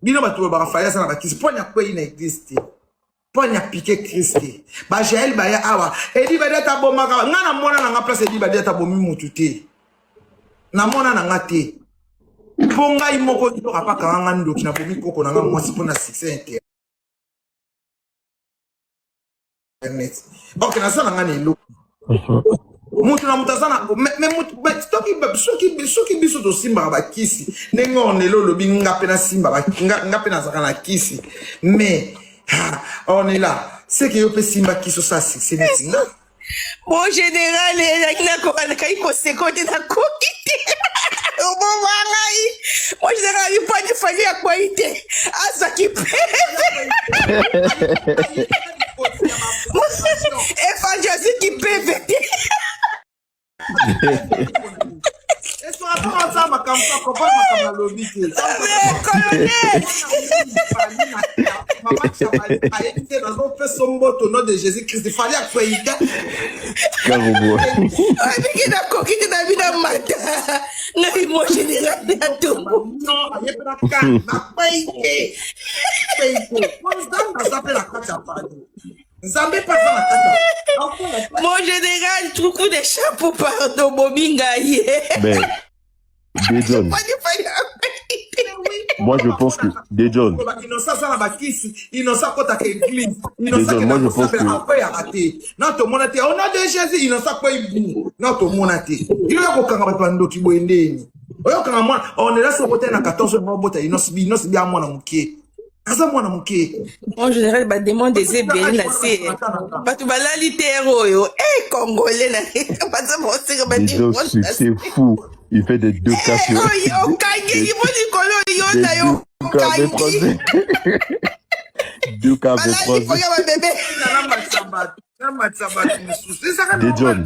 Bino bato ba fallait ça na bakisi. Ponya peite na église. Ponya piqué Christ. Ba Jaël ba ya awa. Edi ba data bomaka. Ngana mona na nga place edi ba data bomi mutu te. Na mona na nga te. Ponga imoko to apa kanga ndoki na bomi koko na nga mwasi pona succès internet. Ok na ça na nga ni lo. Mutu na mutazana mais soki biso to simba ba kisi ndenge on elo lobi ngape na simba ba ngape na zaka na kisi mais on est là c'est que yo pe simba kiso ça c'est netinga Mon général na ko na kai ko sekote na ko kiti o bon wangai mon général il pas de fali à quoi ite asa ki et fantasy qui peut et so après ça ma kampa ko pas ma kamla lobi te maman chavali a été dans un peu sombre au nom de Jésus-Christ il fallait quoi ite Karobo. avec na ko kiti na bina mata na mon général na to non aye pena ka na paite on s'appelle la kacha pardon Nzambe pas dans la kata. Mon général, trouve des chapeaux pardon, Bobinga hier. Mais, Dejon, moi je pense que, Dejon, Innocent ça na bakisi, innocent kota ke église, innocent Dejon, que moi je pense que, après arrêté. Non to monate, au nom de Jésus, innocent pas ibu. Non to monate. Il y a ko kanga ba ndo ki boendeni. Oyo kanga moi, on est là sur côté na 14 mois bota innocent bien moi na mukie. En général, bah demande des ébènes là, c'est pas tout la littéro yo, congolais là, pas ça bon c'est comme Dejon, c'est fou. Il fait des deux cas sur. Yo kangi, il faut dire que yo na yo kangi. Deux cas de il faut que bébé. Dejon.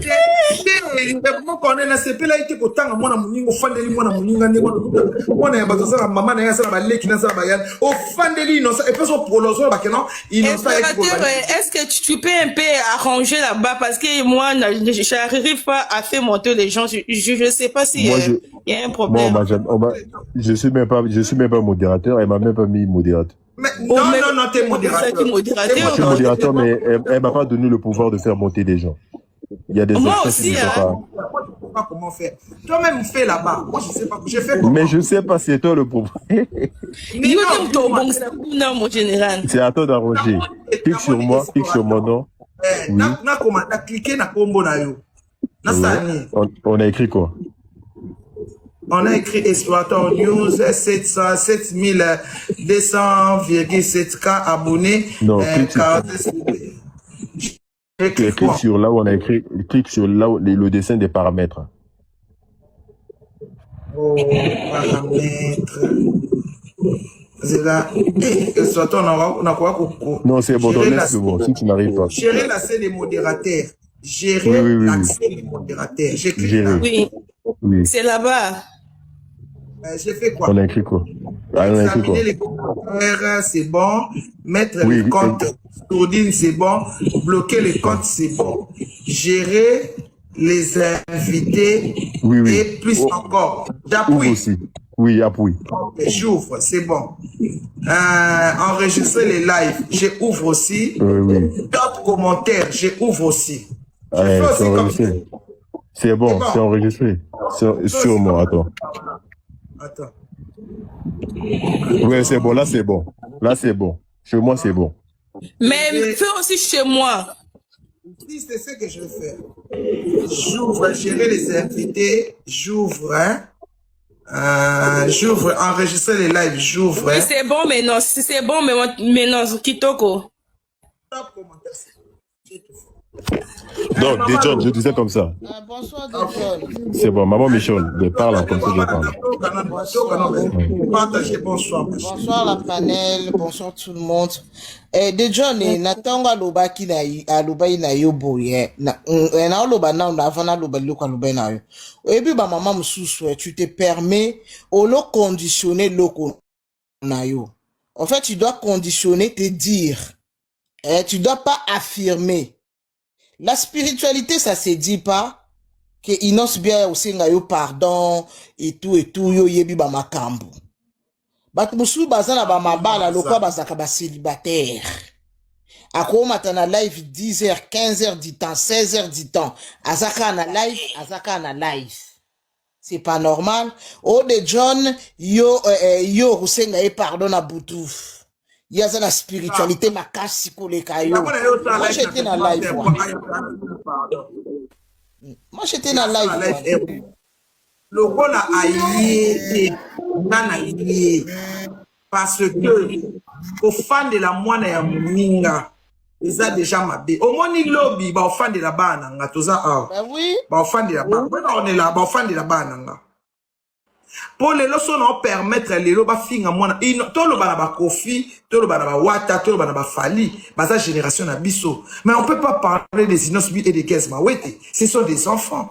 Mo connais na sepela ite ko tanga mwana muningo fandeli mwana muninga ndeko mwana ya bato sala mama na ya sala baleki na sala bayan o fandeli non ça et puis son prolongement ba kenan est-ce que tu peux un peu arranger là-bas parce que moi j'arrive pas à faire monter les gens je sais pas si il y a un problème. Moi, je suis même pas modérateur, elle m'a même pas mis modérateur. Mais, non, t'es modérateur. Je suis modérateur, mais elle m'a pas donné le pouvoir de faire monter des gens. Il y a des moi extraits aussi, qui ne sont pas. Pas comment faire. Toi-même fais là-bas. Moi, je sais pas. Je fais comment. Mais je sais pas, c'est toi le pouvoir. Non, mon général. C'est à toi d'arranger. Clique sur moi, clique sur mon nom. Oui. T'as cliqué na combo na yo. On a écrit quoi? On a écrit Explorateur News 7200,7K abonnés. Non, clique sur là où on a écrit, clique sur là où le dessin des paramètres. Oh, paramètres. C'est là. Explorateur, on a quoi? Non, c'est bon, c'est bon, si tu n'arrives pas. Gérer l'accès des modérateurs. Gérer l'accès des modérateurs. Oui. Oui. C'est là-bas. J'ai fait quoi? On a écrit quoi? Examiner les commentaires, c'est bon. Mettre les comptes sourdines, c'est bon. Bloquer les comptes, c'est bon. Gérer les invités et plus encore. J'appuie. aussi. Oui, appuie. J'ouvre, c'est bon. Enregistrer les lives, j'ouvre aussi. D'autres commentaires, j'ouvre aussi. C'est bon, c'est enregistré. Sûrement, attends. Oui, c'est bon, là c'est bon. Là c'est bon. Chez moi c'est bon. Mais fais aussi chez moi. Si c'est ce que je vais faire. J'ouvre, gérer les invités, j'ouvre, j'ouvre, enregistrer les lives, j'ouvre. Oui, c'est bon, mais non, c'est bon, mais non, Kitoko. Donc, des John, je disais comme ça. Bonsoir, des John. C'est bon, maman Michel, je parle comme ça, je parle. Bonsoir. Bonsoir la panel, bonsoir tout le monde. Des John, Natanga aloba ki na aloba ina yo boye. Na aloba na avant aloba loko aloba na yo. Et puis ba maman mususu, tu te permets au lo conditionner loko na yo. En fait, tu dois conditionner, te dire. Tu dois pas affirmer. La spiritualité, ça se dit pas que inos bien aussi ngayo pardon et tout yo yebi ba makambo. Bat musu bazana ba mabala lokwa bazaka ba célibataire. Ako matana live 10h, 15h du temps, 16h du temps. Azaka na live. C'est pas normal. Oh de John yo rusenga e pardon na butu. Il y a la spiritualité, ma casse psychologique. Moi, j'étais dans la live. Moi, j'étais dans la live. Le rôle a aïe, parce que au fan de la moine ya muninga, ils ont déjà mabé. Au moins, il lobby, au fan de la bananga, tout ça. Ben oui. Au fan de la bananga. On est là, au fan de la bananga. Pour les leçons, on permettre les loba finga mona. Tout le banaba kofi, tout le banaba wata, tout le banaba fali. Basa génération na biso. Mais on peut pas parler des innocents et des caisses mawete. Ce sont des enfants.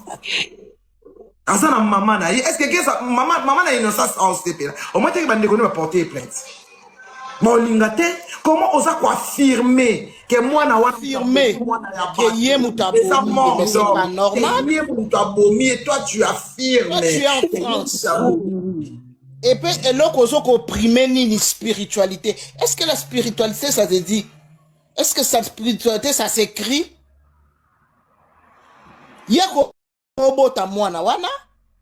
Azana maman na. Est-ce que maman na innocence en CP là? Au moins t'es bande de porter plainte. Bon lingate, comment osa quoi affirmer que moi na affirmer que yé mutabomi, mais c'est pas normal. Yé mutabomi et toi tu affirmes. Toi tu es en France. Et puis l'autre osa qu'opprimer ni spiritualité. Est-ce que la spiritualité ça se dit? Est-ce que cette spiritualité ça s'écrit? Yé ko bota mwana wana?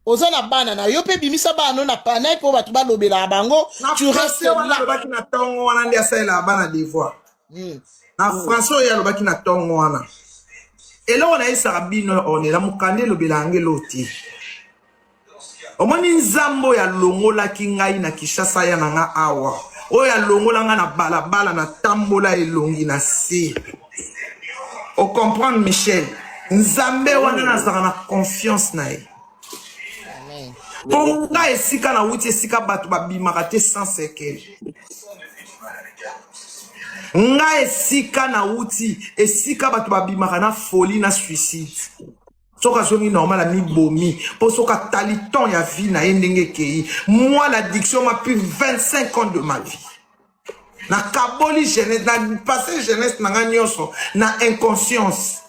Ozana bana na yo pe bimisa bana na panai po batu ba lobela bango tu restes là baki na tongo wana ndia sala bana devoir na français ya lobaki na tongo wana elo ona isa bino on est la mukande lobela ngeloti omoni nzambo ya longola kingai na Kishasa ya nanga awa o ya longola nga na balabala na tambola elongi na si o comprendre Michel nzambe wana na zaka na confiance na ye. Pour nga esika na wuti esika batu babimaka te sans séquelle. Nga esika na wuti esika batu babimaka na folie na suicide. Soka zongi normal a mi bomi. Pour soka taliton ya vie na endenge kei. Moi l'addiction m'a pris 25 ans de ma vie. Na kaboli jeunesse, na passé jeunesse na nga nyonso, na inconscience.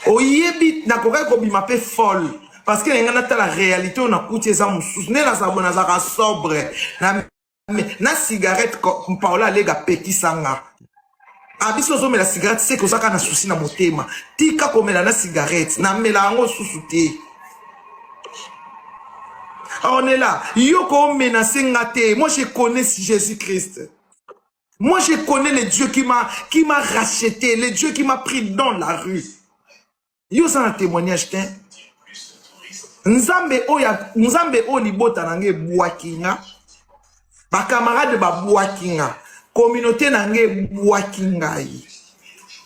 Oyebi na kokai ko bima pe folle. Parce que la réalité, on a coûté ça, on a sobre. Na cigarette, on parle à l'ega petit sanga. Abiso mais la cigarette, c'est que ça qu'on a souci na motema. Tika comme la cigarette, na melango sous-souté. On est là. Yoko menacé ngate. Moi, je connais Jésus-Christ. Moi, je connais le Dieu qui m'a racheté, le Dieu qui m'a pris dans la rue. Yo, ça un témoignage, tiens. Nzambe o libota nange buakinga ba camarade ba buakinga communauté nange buakinga yi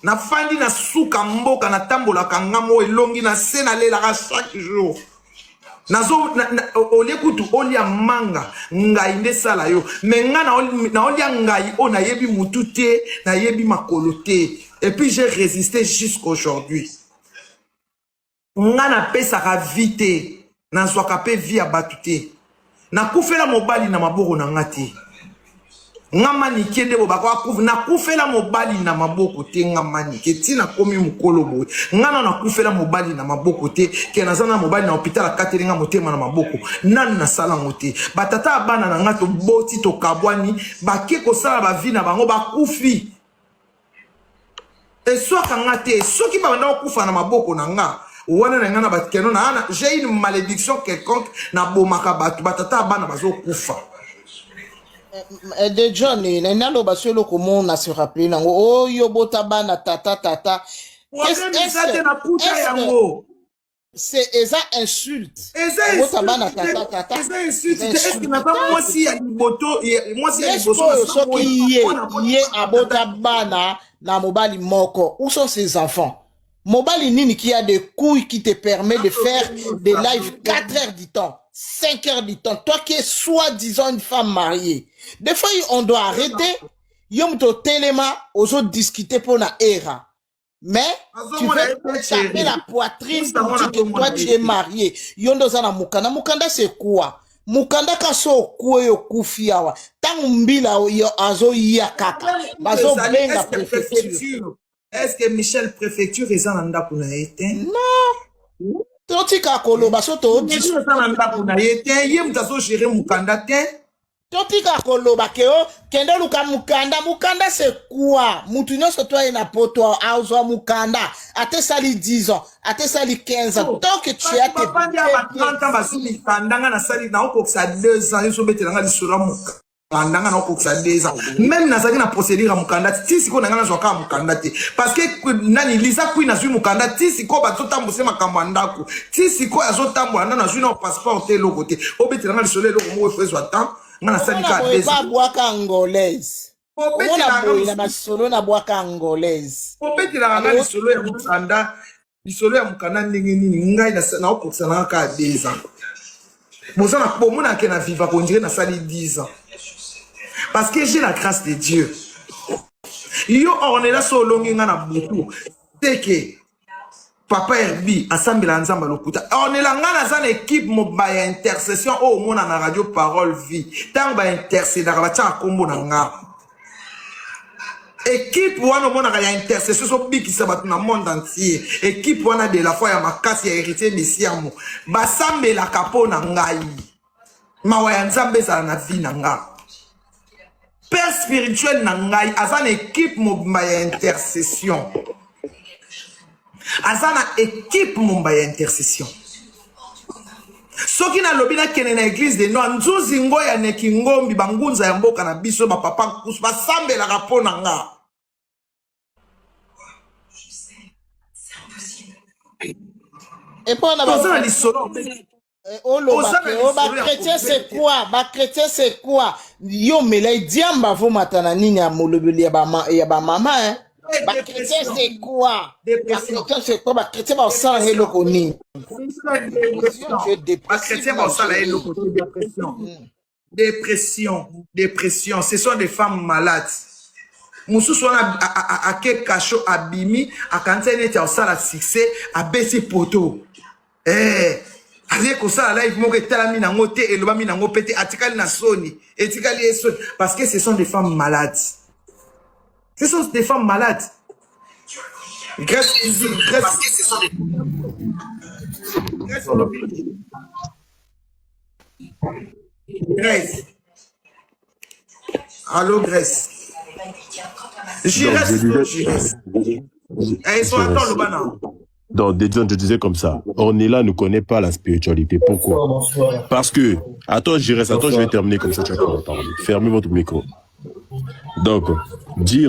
na fandi na suka mboka na tambola kangamo elongi na sena lela chaque jour nazo olekutu olia manga ngai nde sala yo menga na olia ngai o na yebi mutute na yebi makolote et puis j'ai résisté jusqu'aujourd'hui. Nga na pesa ka vite na zwaka pe via batute na kufela mobali na maboko na ngati nga manike nde bobako akufu na kufela mobali na maboko te nga manike tina komi mukolo boy nga na kufela mobali na maboko te ke na zana mobali na hôpital akateli nga motema na maboko nan na sala ngote batata bana na ngato boti to kabwani bake ko sala ba vie na bango bakufi et soit ngate soki ba na kufa na maboko na nga j'ai une malédiction quelconque na bomaka batu batata bana bazo kufa. De John na lo baselo comment na se rappeler nango oh yo bota bana tata c'est eza insulte bota bana tata eza insulte est-ce que na pas moi si ya liboto moi si ya liboto soki yé abota bana na mobali moko où sont ses enfants? Mobali nini qui a des couilles qui te permet de faire des lives 4 heures du temps, 5 heures du temps. Toi qui es soi-disant une femme mariée. Des fois, on doit arrêter. Yom to telema, aux autres discuter pour la era. Mais tu veux taper la poitrine pour dire que toi tu es marié. Yondo zana mukanda. Mukanda c'est quoi? Mukanda kaso kwe yo kufiawa. Tang mbila yo azo ya kaka. Bazo benga préfecture. Est-ce que Michel préfecture est en anda kuna été? Non. Totika kolo baso to dis. Est-ce que en anda kuna été? Yem taso gérer mukanda te. Totika kolo bakeo kende luka mukanda. Mukanda c'est quoi? Mutunyo so toi ina poto azo mukanda. Ate sali 10 ans, ate sali 15 ans. Tant que tu as tes papa dia ba 30 ans baso mikandanga na sali na okoksa 2 ans yo betelanga lisura muka. Andanga na okoksa 2 ans. Même nazali na procédure mukanda ti siko nanga na zoka mukanda te. Parce que nani Lisa Queen na zui mukanda ti siko ba totambo makambo ndako. Ti siko azo tambo na zui na passeport te loko te. Obetelanga lisolo loko mo fezo atan. Ngana sali ka 2 ans. Ba boaka angolaise. Ona boina masolo na boaka angolaise. Obetelanga na lisolo ya mukanda. Lisolo ya mukanda ndenge nini ngai na okoksa na ka 2 ans. Mozana pomona ke na viva konjire na sali 10 ans. Parce que j'ai la grâce de Dieu. Yo on est là sur longinga na butu. C'est que Papa Herbi assemble nzamba lokuta. On est là ngana za équipe mobile intercession au mona na radio parole vie. Tant ba intercéder ba tia kombo na nga. Équipe wana mona ya intercession so biki sabat na monde entier. Équipe wana de la foi ya makasi ya héritier messiamo. Ba sambe la kapo na ngai. Mawa ya nzambe za na vie na nga. Père spirituel nangai azan équipe mobile intercession. Azana équipe mobile intercession. Soki na lobina kene na église de no nzuzi ngoya neki ngombi bangunza ya mboka na biso ba papa kus ba sambela rapona nga. Et pour on a lisolo. Oh le chrétien c'est quoi? Ba chrétien c'est quoi? Yo melay diamba vo matana nini ya molobeli ya ba mama hein. Ba chrétien c'est quoi? Ba chrétien c'est quoi? Ba chrétien ba osala heloko nini? Ba chrétien ba osala heloko dépression, ce sont des femmes malades. Mususu wana a ke kacho abimi akanta neti osala succès a besi poto. Live parce que ce sont des femmes malades. Ce sont des femmes malades. Grâce parce que ce sont des Grèce. Allô Grèce. Donc, Dejon, je disais comme ça. Ornella ne connaît pas la spiritualité. Pourquoi? Parce que, attends, je vais terminer comme ça, tu vas pouvoir parler. Fermez votre micro. Donc, fermez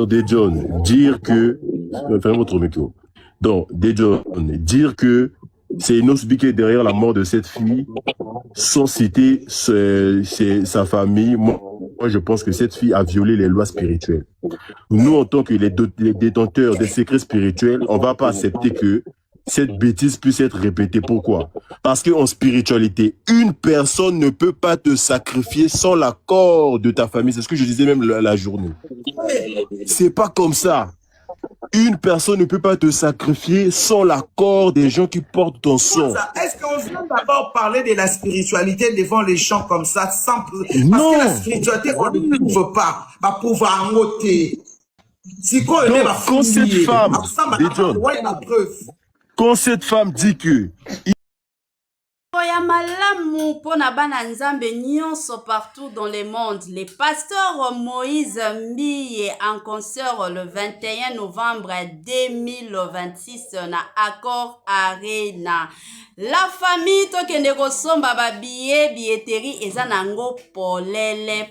votre micro. Donc, Dejon, dire que c'est Enos Bike derrière la mort de cette fille, sans citer sa famille. Moi, je pense que cette fille a violé les lois spirituelles. Nous, en tant que les détenteurs des secrets spirituels, on ne va pas accepter que cette bêtise puisse être répétée. Pourquoi? Parce qu'en spiritualité, une personne ne peut pas te sacrifier sans l'accord de ta famille. C'est ce que je disais même la journée. C'est pas comme ça. Une personne ne peut pas te sacrifier sans l'accord des gens qui portent ton sang. Est-ce qu'on vient d'abord parler de la spiritualité devant les gens comme ça sans... Non. Parce que la spiritualité, on ne prouve pas. Va pouvoir noter. Si quand cette femme dit que... Koya malamu pona bana nzambe nyonso partout dans le monde. Le pasteur Moïse Mbiye en concert le 21 novembre 2026 na Accor Arena. La famille tokende kosomba ba billetterie eza nango polele.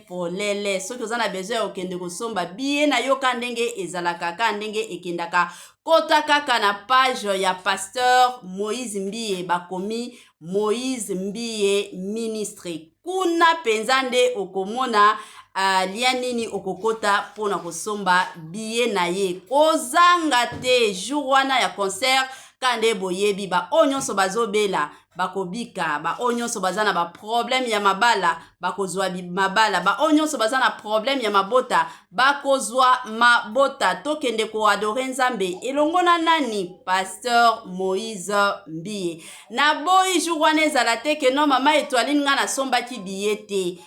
Soki oza na besoin okende kosomba billet na yoka ndenge ezalaka kaka ndenge ekendaka kota kaka na page ya pasteur Moïse Mbiye bakomi Moïse Mbie ministre. Kuna penzande okomona lianini okokota pona kosomba biye na ye. Kozanga te jour wana ya concert kande boyebi ba onyonso bazobela bakobika ba onyonso bazana ba problème ya mabala bakozwa mabala ba onyonso bazana problème ya mabota bakozwa mabota tokende ko adorer Nzambe elongona nani pasteur Moïse Mbie na boyi jour wana ezala te ke no mama Étoiline nga na somba ki biyete.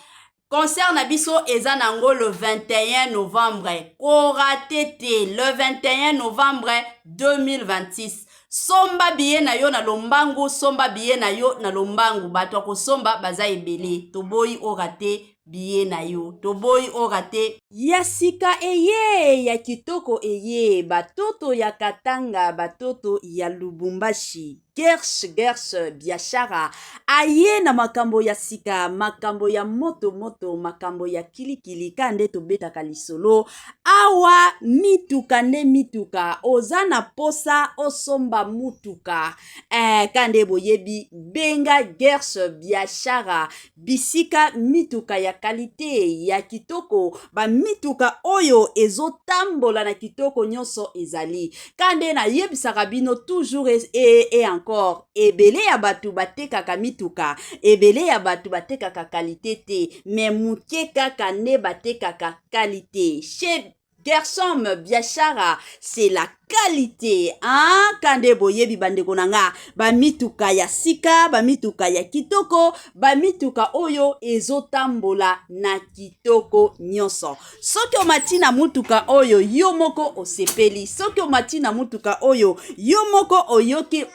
Concert na biso eza nango le 21 novembre. Koratete le 21 novembre 2026. Somba biye na yo na lombangu, somba biye na yo na lombangu. Bato akosomba baza ebele. Toboyi orate biye na yo. Toboyi orate. Ya sika eye, ya kitoko eye. Batoto ya Katanga, batoto ya Lubumbashi. Gersh biashara aye na makambo ya sika, makambo ya moto, makambo ya kilikili kande tobetaka lisolo awa mituka nde mituka ozana posa osomba mutuka kande boyebi benga Gersh biashara bisika mituka ya kalite ya kitoko ba mituka oyo ezotambola na kitoko nyonso ezali kande na yebisaka bino toujours et encore ebele ya batu batekaka mituka ebele ya batu batekaka kalite te mais muke kaka ne batekaka kalite chez Gershom biashara c'est la qualité hein kande boyebi bandeko nanga ba mituka ya sika ba mituka ya kitoko ba mituka oyo ezotambola na kitoko nyonso soki omati na mutuka oyo yo moko osepeli soki omati na mutuka oyo yo moko oyoki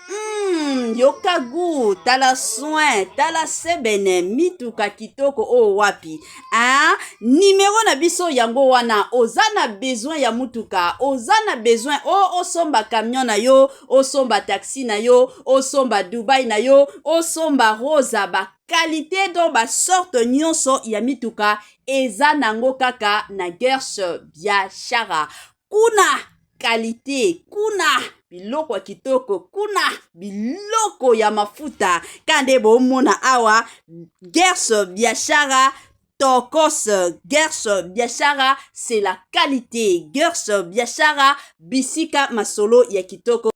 yoka gu tala soin tala sebene mituka kitoko o wapi hein numéro na biso yango wana ozana besoin ya mutuka ozana besoin osomba camion na yo osomba taxi na yo osomba Dubai na yo osomba rosa ba qualité do ba sorte nyonso ya mituka eza nango kaka na Gersh biashara kuna qualité kuna biloko ya kitoko kuna biloko ya mafuta kande bomona awa Gersh biashara Tokos Gersh biashara c'est la qualité Gersh biashara bisika masolo ya kitoko